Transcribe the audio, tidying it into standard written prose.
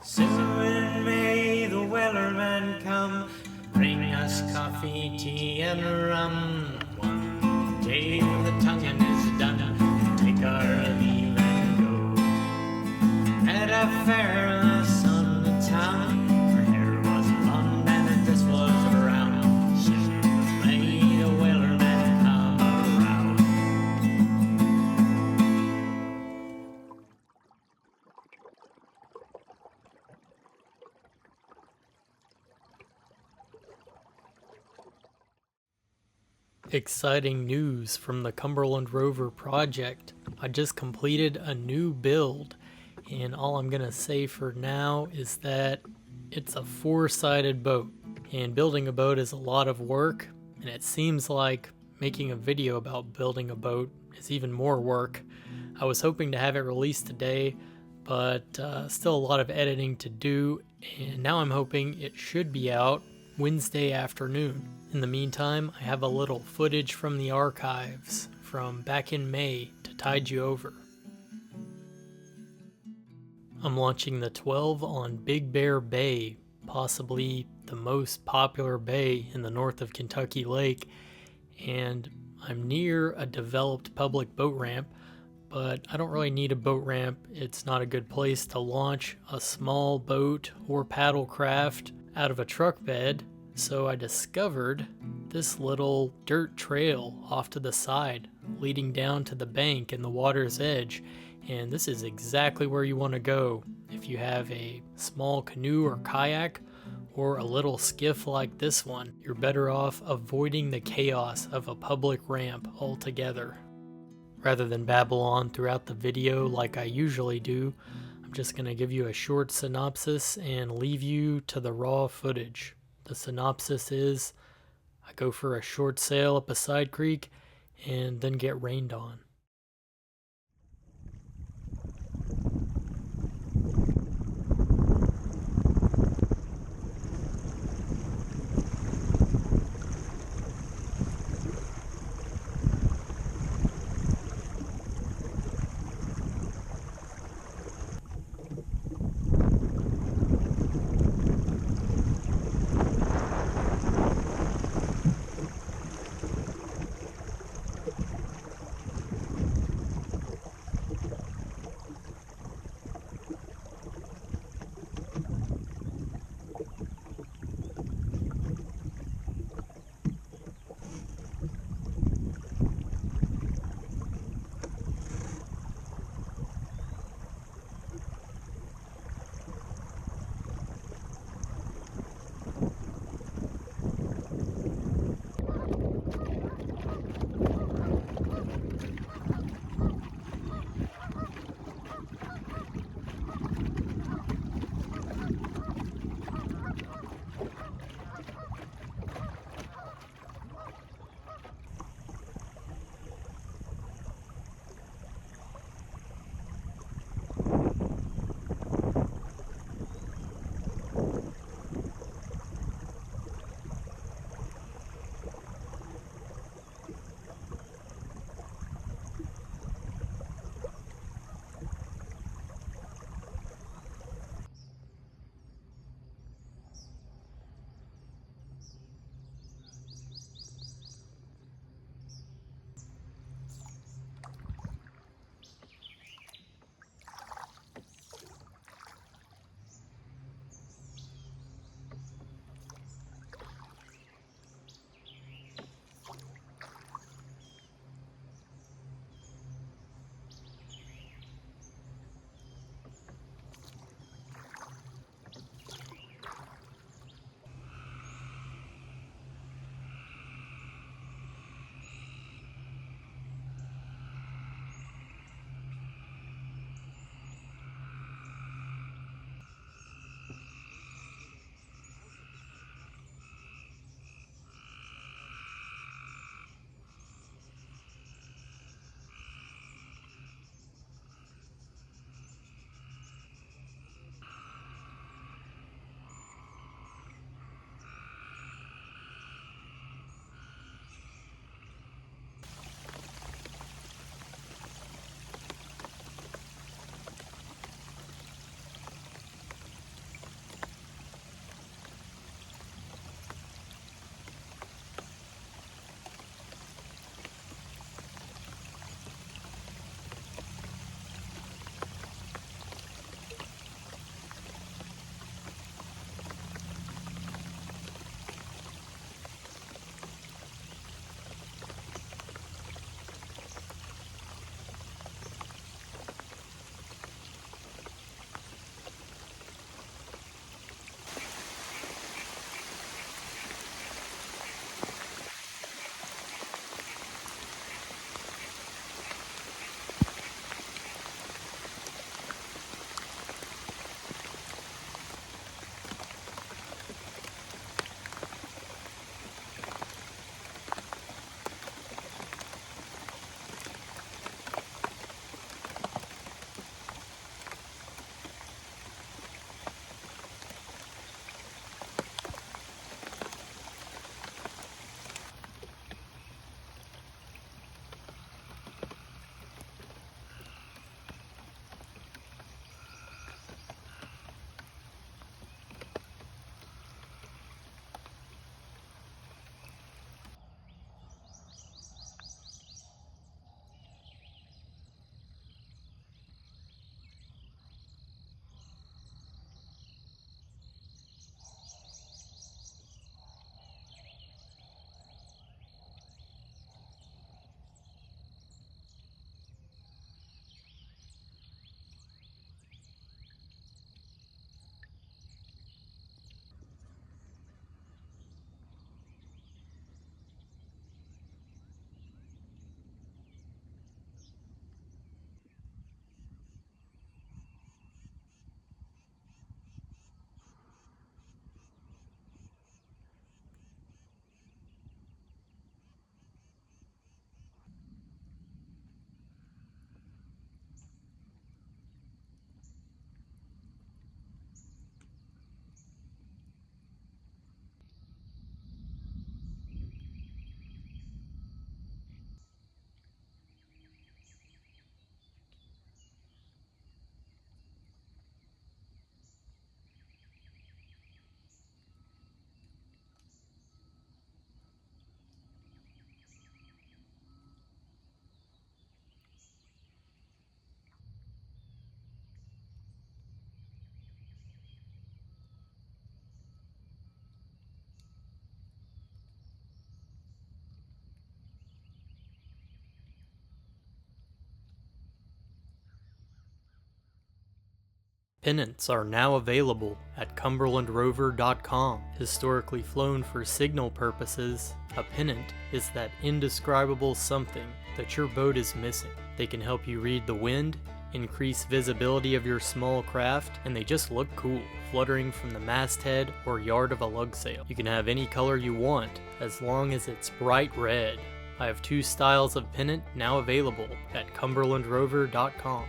Soon may the wellerman come, bring us coffee, tea, and rum. One day when the tonguing is done, take our leave and go. At a fair in the sun of town, her hair was blonde and this was around. Soon may the wellerman come around. Exciting news from the Cumberland Rover project. I just completed a new build, and all I'm gonna say for now is that it's a four-sided boat, and building a boat is a lot of work, and it seems like making a video about building a boat is even more work. I was hoping to have it released today, but still a lot of editing to do, and now I'm hoping it should be out Wednesday afternoon. In the meantime, I have a little footage from the archives from back in May to tide you over. I'm launching the 12 on Big Bear Bay, possibly the most popular bay in the north of Kentucky Lake, and I'm near a developed public boat ramp, but I don't really need a boat ramp. It's not a good place to launch a small boat or paddle craft out of a truck bed, so I discovered this little dirt trail off to the side leading down to the bank and the water's edge, and this is exactly where you want to go if you have a small canoe or kayak or a little skiff like this one. You're better off avoiding the chaos of a public ramp altogether. Rather than babble on throughout the video like I usually do, I'm just going to give you a short synopsis and leave you to the raw footage. The synopsis is, I go for a short sail up a side creek and then get rained on. Pennants are now available at cumberlandrover.com. Historically flown for signal purposes, a pennant is that indescribable something that your boat is missing. They can help you read the wind, increase visibility of your small craft, and they just look cool, fluttering from the masthead or yard of a lug sail. You can have any color you want, as long as it's bright red. I have 2 styles of pennant now available at cumberlandrover.com.